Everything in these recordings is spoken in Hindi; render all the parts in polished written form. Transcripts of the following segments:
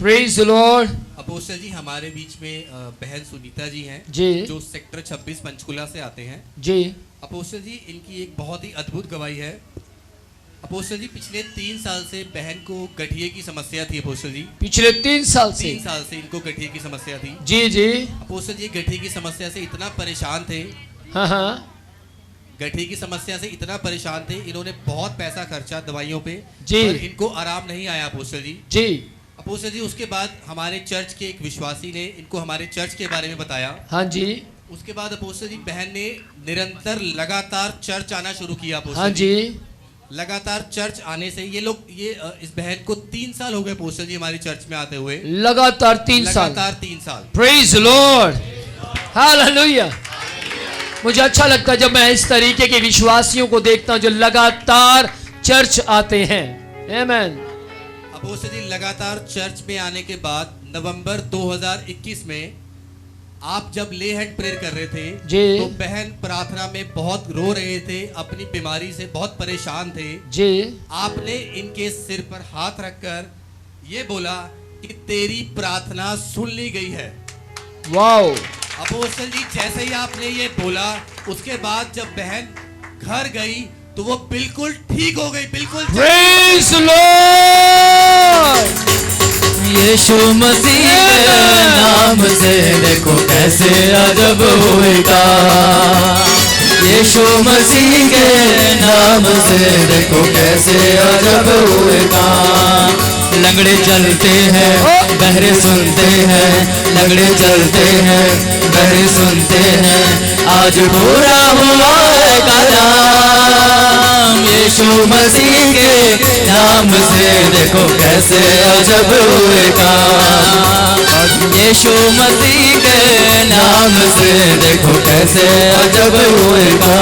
Praise the Lord. अपोस्टल जी, हमारे बीच में बहन सुनीता जी हैं जी जो सेक्टर 26 पंचकुला से आते हैं। जी। अपोस्टल जी, इनकी एक बहुत ही अद्भुत गवाही है। अपोस्टल जी, पिछले 3 साल से बहन को गठिए की समस्या थी। अपोस्टल जी, पिछले 3 साल से 3 साल से इनको गठिए की समस्या थी। जी जी। अपोस्टल जी, गठिए की समस्या से इतना परेशान थे, हाँ हाँ गठिए की समस्या से इतना परेशान थे, इन्होंने बहुत पैसा खर्चा दवाइयों पे, जी। पर इनको आराम नहीं आया। अपोस्टल जी, जी अपोस्टल जी, उसके बाद हमारे चर्च के एक विश्वासी ने इनको हमारे चर्च के बारे में बताया। हाँ जी उसके बाद अपोस्टल जी, बहन ने निरंतर लगातार चर्च आना शुरू किया। अपोस्टल हाँ जी। लगातार चर्च आने से ये लोग इस बहन को 3 साल हो गए अपोस्टल जी हमारी चर्च में आते हुए। लगातार 3 साल। लगातार 3 साल। Praise Lord, hallelujah. मुझे अच्छा लगता है जब मैं इस तरीके के विश्वासियों को देखता हूं जो लगातार चर्च आते हैं। आमेन। अपोस्टल जी, लगातार चर्च में आने के बाद नवंबर 2021 में आप जब ले हैंड प्रेयर कर रहे थे जी। तो बहन प्रार्थना में बहुत रो रहे थे, अपनी बीमारी से बहुत परेशान थे जी। आपने इनके सिर पर हाथ रखकर ये बोला कि तेरी प्रार्थना सुन ली गई है। वाओ। अपोस्टल जी, जैसे ही आपने ये बोला, उसके बाद जब बहन घर गई तो वो बिल्कुल ठीक हो गई, बिल्कुल। Praise Lord. यीशु मसीह के नाम से देखो कैसे अजब होएगा। यीशु मसीह के नाम से देखो कैसे अजब होएगा। लंगड़े चलते हैं, बहरे सुनते हैं, लंगड़े चलते हैं, बहरे सुनते हैं, आज पूरा हुआ है काम। यीशु मसीह के नाम से देखो कैसे अजब हुएगा। यीशु मसीह के नाम से देखो कैसे अजब हुएगा।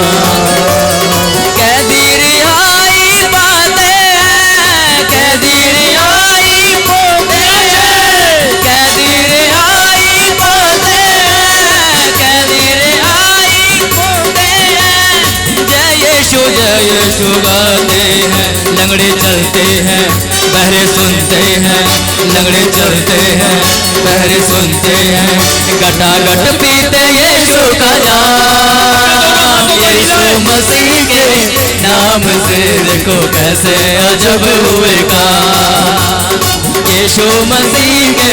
कैदी रिहाई बातें हैं, कैदी रिहाई बातें हैं, कैदी रिहाई बातें हैं, कैदी रिहाई बातें हैं। जय यीशु गाते हैं, लंगड़े चलते हैं, बहरे सुनते हैं, लंगड़े चलते हैं, बहरे सुनते हैं, गटागट पीते यीशु का नाम। यीशु मसीह के नाम से देखो कैसे अजब हुएगा। यीशु मसीह के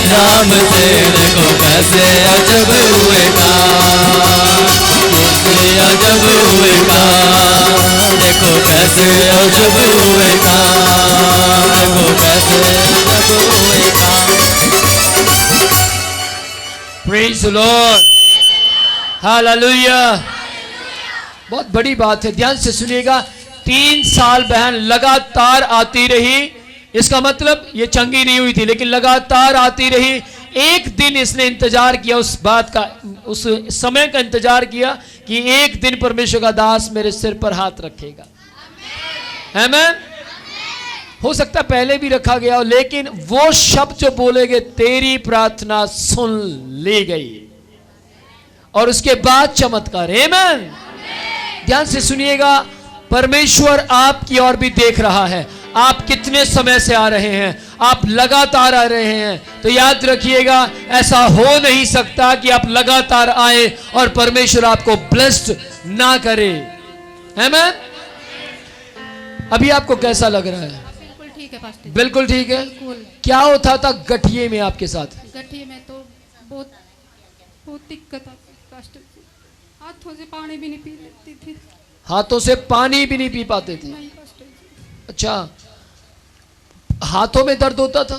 नाम से देखो कैसे अजब हुएगा। कैसे अजब हुएगा, देखो कैसे अजब हुएगा, देखो कैसे अजब हुएगा। Praise the Lord, hallelujah. बहुत बड़ी बात है, ध्यान से सुनिएगा। 3 साल बहन लगातार आती रही, इसका मतलब ये चंगी नहीं हुई थी, लेकिन लगातार आती रही। एक दिन इसने इंतजार किया, उस बात का, उस समय का इंतजार किया कि एक दिन परमेश्वर का दास मेरे सिर पर हाथ रखेगा। आमेन। हो सकता है पहले भी रखा गया हो, लेकिन वो शब्द जो बोलेगे, तेरी प्रार्थना सुन ली गई, और उसके बाद चमत्कार। आमेन। ध्यान से सुनिएगा, परमेश्वर आपकी ओर भी देख रहा है। आप कितने समय से आ रहे हैं, आप लगातार आ रहे हैं, तो याद रखिएगा, ऐसा हो नहीं सकता कि आप लगातार आए और परमेश्वर आपको ब्लेस्ड ना करे। आमेन। अभी आपको कैसा लग रहा है? बिल्कुल ठीक है पास्टर। बिल्कुल ठीक है। बिल्कुल। क्या होता था गठिए में आपके साथ? गठिए में तो बहुत दिक्कत आती थी पास्टर जी। हाथों से पानी भी नहीं पी लेती थी। हाथों से पानी भी नहीं पी पाते थे? नहीं पास्टर जी। अच्छा, हाथों में दर्द होता था?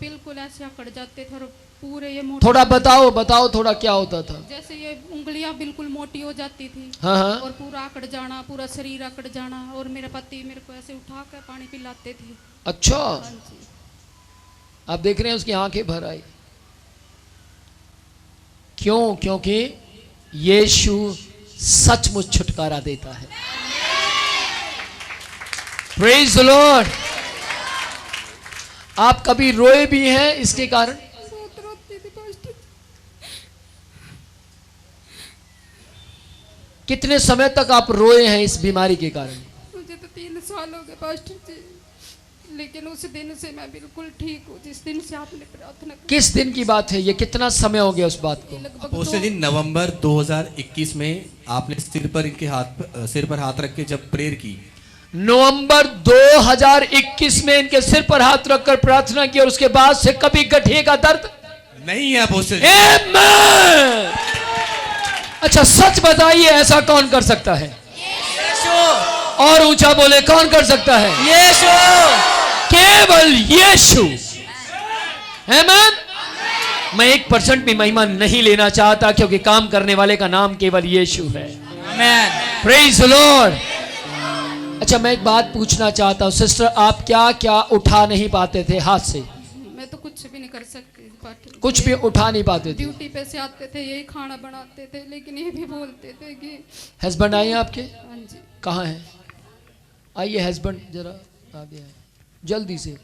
बिल्कुल ऐसे अकड़ जाते थे, और पूरे ये थोड़ा बताओ थोड़ा क्या होता था? जैसे ये उंगलियां बिल्कुल मोटी हो जाती थी। हाँ हाँ। और पूरा अकड़ जाना, पूरा शरीर अकड़ जाना, और मेरा पति मेरे को ऐसे उठा कर पानी पिलाते थे। अच्छा, हाँ जी। आप देख रहे हैं उसकी आंखें भर आई। क्यों? क्योंकि यीशु सचमुच छुटकारा देता है। Praise the Lord. आप कभी रोए भी हैं इसके कारण? बहुत रोती थी पास्टर जी। कितने समय तक आप रोए हैं इस बीमारी के कारण? मुझे तो 3 साल हो गए पास्टर जी। लेकिन उस दिन से मैं बिल्कुल ठीक हूँ जिस दिन से आपने प्रार्थना की। किस दिन की बात है ये? कितना समय हो गया उस बात को? लगभग अपोस्टल जी, नवंबर 2021 में आपने सिर पर हाथ रख के जब प्रेयर की, नवंबर 2021 में इनके सिर पर हाथ रखकर प्रार्थना की और उसके बाद से कभी गठिए का दर्द नहीं है अपोस्टल जी। आमेन। अच्छा सच बताइए, ऐसा कौन कर सकता है? और ऊंचा बोले, कौन कर सकता है? यीशु। केवल यीशु। आमेन। मैं 1% भी महिमा नहीं लेना चाहता क्योंकि काम करने वाले का नाम केवल यीशु है। आमेन। Praise the Lord. अच्छा मैं एक बात पूछना चाहता हूं सिस्टर, आप क्या क्या उठा नहीं पाते थे हाथ से? मैं तो कुछ भी नहीं कर सकती, कुछ भी उठा नहीं पाते थे? ड्यूटी पे से आते थे, यही खाना बनाते थे, लेकिन ये भी बोलते थे कि हस्बैंड आए हैं आपके? हाँ जी। कहाँ हैं? आइए हस्बैंड जरा आगे आए जल्दी से।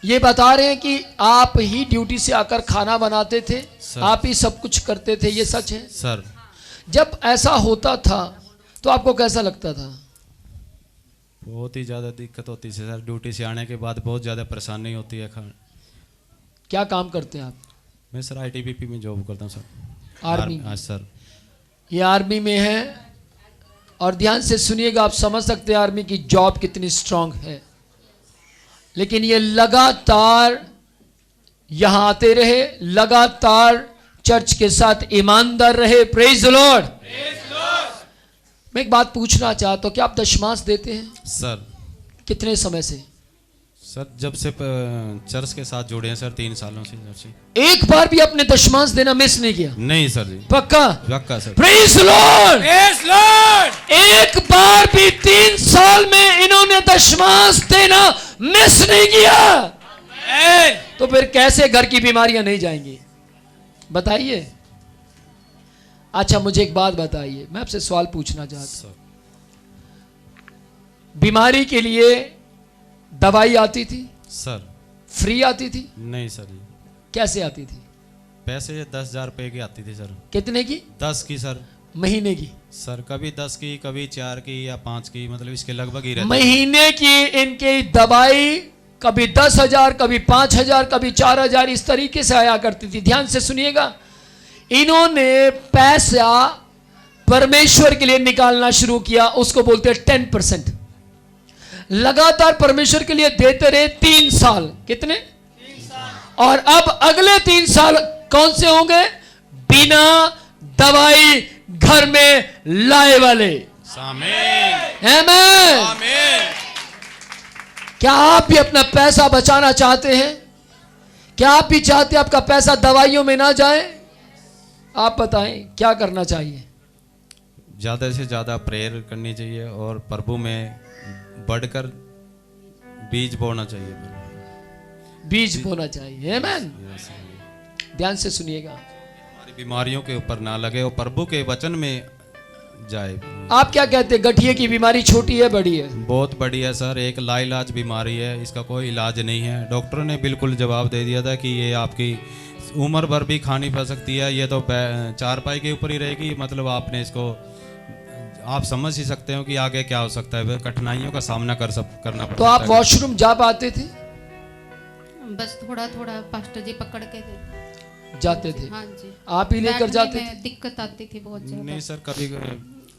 ये बता रहे हैं कि आप ही ड्यूटी से आकर खाना बनाते थे, आप ही सब कुछ करते थे, ये सच है? सर जब ऐसा होता था तो आपको कैसा लगता था? बहुत ही ज़्यादा दिक्कत होती है सर। ड्यूटी से आने के बाद बहुत ज़्यादा परेशानी होती है। क्या काम करते हैं आप? मैं सर ITBP में जॉब करता हूँ सर। आर्मी? हाँ सर। ये आर्मी में है और ध्यान से सुनिएगा, आप समझ सकते हैं आर्मी की जॉब कितनी स्ट्रांग है। लेकिन ये लगातार यहां आते रहे, लगातार चर्च के साथ ईमानदार रहे। Praise the Lord. मैं एक बात पूछना चाहता हूं, क्या आप दशमांश देते हैं? सर कितने समय से? सर जब से चर्च के साथ जुड़े हैं सर, 3 सालों से। जब से एक बार भी आपने दशमांश देना मिस नहीं किया? नहीं सर जी। पक्का? पक्का सर। Praise the Lord. एक बार भी 3 साल में इन्होंने दशमांश देना मिस नहीं किया। तो फिर कैसे घर की बीमारियां नहीं जाएंगी? बताइए। अच्छा मुझे एक बात बताइए, मैं आपसे सवाल पूछना चाहता हूं। बीमारी के लिए दवाई आती थी? सर फ्री आती थी? नहीं सर जी। कैसे आती थी? पैसे 10,000 रुपये की आती थी सर। कितने की? 10 की सर। महीने की? सर कभी 10 की, कभी 4 की या 5 की, मतलब इसके लगभग ही रहती। महीने की इनकी दवाई कभी 10,000, कभी 5,000, कभी 4,000 इस तरीके से आया करती थी। ध्यान से सुनिएगा, इन्होंने पैसा परमेश्वर के लिए निकालना शुरू किया, उसको बोलते हैं 10%। लगातार परमेश्वर के लिए देते रहे 3 साल। कितने? 3 साल। और अब अगले 3 साल कौन से होंगे? बिना दवाई घर में लाए वाले। आमीन। आमीन। क्या आप भी अपना पैसा बचाना चाहते हैं? क्या आप भी चाहते हैं आपका पैसा दवाइयों में ना जाए? आप बताएं क्या करना चाहिए? ज़्यादा से ज़्यादा प्रेयर करनी चाहिए और प्रभु में बढ़कर बीज बोना चाहिए। बीज बोना चाहिए। आमीन। ध्यान से सुनिएगा, हमारी बीमारियों के ऊपर ना लगे और प्रभु के वचन में जाए। आप क्या कहते हैं, गठिए की बीमारी छोटी है बड़ी है? बहुत बड़ी है सर, एक लाइलाज बीमारी है, इसका कोई इलाज नहीं है। डॉक्टर ने बिल्कुल जवाब दे दिया था कि ये आपकी उम्र भर भी खानी पड़ सकती है, ये तो चारपाई के ऊपर ही रहेगी। मतलब आपने इसको, आप समझ ही सकते हो कि आगे क्या हो सकता है, कठिनाइयों का सामना करना पड़ता है। तो आप वॉशरूम जा पाते थे? बस थोड़ा थोड़ा पास्टर जी पकड़ के जाते थे? हाँ जी। आप ही लेकर जाते थे? दिक्कत आती थी बहुत ज्यादा। नहीं सर, कभी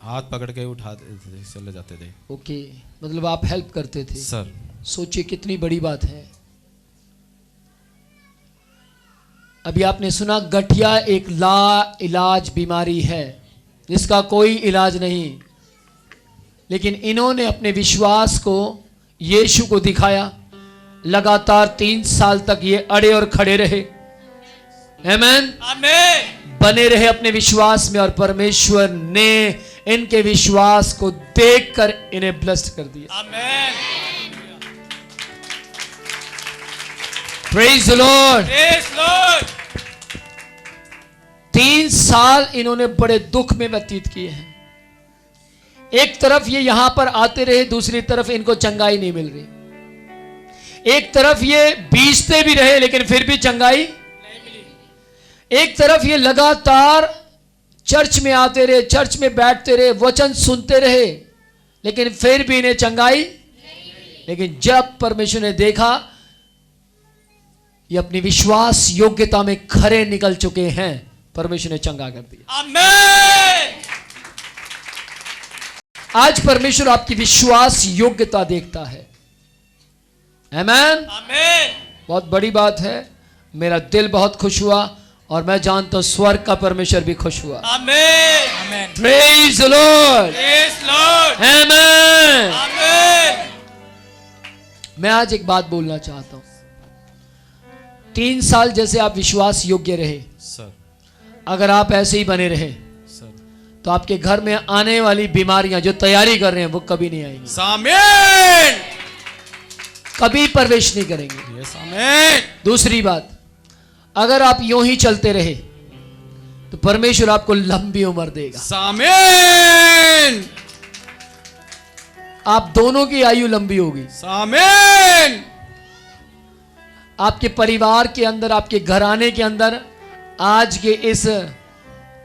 हाथ पकड़ के उठाते थे, चले जाते थे। ओके, मतलब आप हेल्प करते थे सर। सोचिए कितनी बड़ी बात है। अभी आपने सुना, गठिया एक ला इलाज बीमारी है, इसका कोई इलाज नहीं। लेकिन इन्होंने अपने विश्वास को यीशु को दिखाया। लगातार 3 साल तक ये अड़े और खड़े रहे। आमीन। आमीन। बने रहे अपने विश्वास में और परमेश्वर ने इनके विश्वास को देखकर इन्हें ब्लेस्ड कर दिया। आमीन। Praise the Lord. 3 साल इन्होंने बड़े दुख में व्यतीत किए हैं। एक तरफ ये यहां पर आते रहे, दूसरी तरफ इनको चंगाई नहीं मिल रही। एक तरफ ये बीजते भी रहे लेकिन फिर भी चंगाई नहीं मिली। एक तरफ ये लगातार चर्च में आते रहे, चर्च में बैठते रहे, वचन सुनते रहे, लेकिन फिर भी इन्हें चंगाई। लेकिन जब परमेश्वर ने देखा ये अपनी विश्वास योग्यता में खरे निकल चुके हैं, परमेश्वर ने चंगा कर दिया। आमेन। आज परमेश्वर आपकी विश्वास योग्यता देखता है। आमेन। आमेन। बहुत बड़ी बात है। मेरा दिल बहुत खुश हुआ और मैं जानता हूं स्वर्ग का परमेश्वर भी खुश हुआ। Amen. Amen. Praise the Lord. Praise Lord. Amen. Amen. मैं आज एक बात बोलना चाहता हूं। 3 साल जैसे आप विश्वास योग्य रहे, सर अगर आप ऐसे ही बने रहे सर तो आपके घर में आने वाली बीमारियां जो तैयारी कर रहे हैं वो कभी नहीं आएंगी, आमेन। कभी प्रवेश नहीं करेंगे। Yes amen. दूसरी बात, अगर आप यूं ही चलते रहे तो परमेश्वर आपको लंबी उम्र देगा। आमेन। आप दोनों की आयु लंबी होगी। आमेन। आपके परिवार के अंदर, आपके घराने के अंदर आज के इस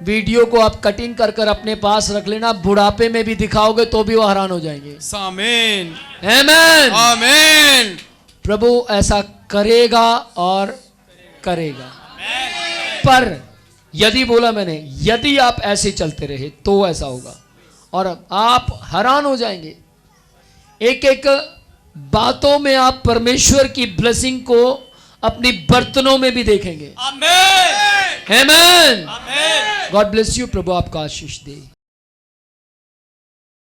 वीडियो को आप कटिंग कर कर अपने पास रख लेना। बुढ़ापे में भी दिखाओगे तो भी वो हैरान हो जाएंगे। आमेन। आमेन। आमेन। प्रभु ऐसा करेगा और करेगा। पर यदि बोला मैंने, यदि आप ऐसे चलते रहे तो ऐसा होगा और आप हैरान हो जाएंगे। एक एक बातों में आप परमेश्वर की ब्लेसिंग को अपनी बर्तनों में भी देखेंगे। Amen. Amen. Amen. God bless you. प्रभु आपका आशीष दे।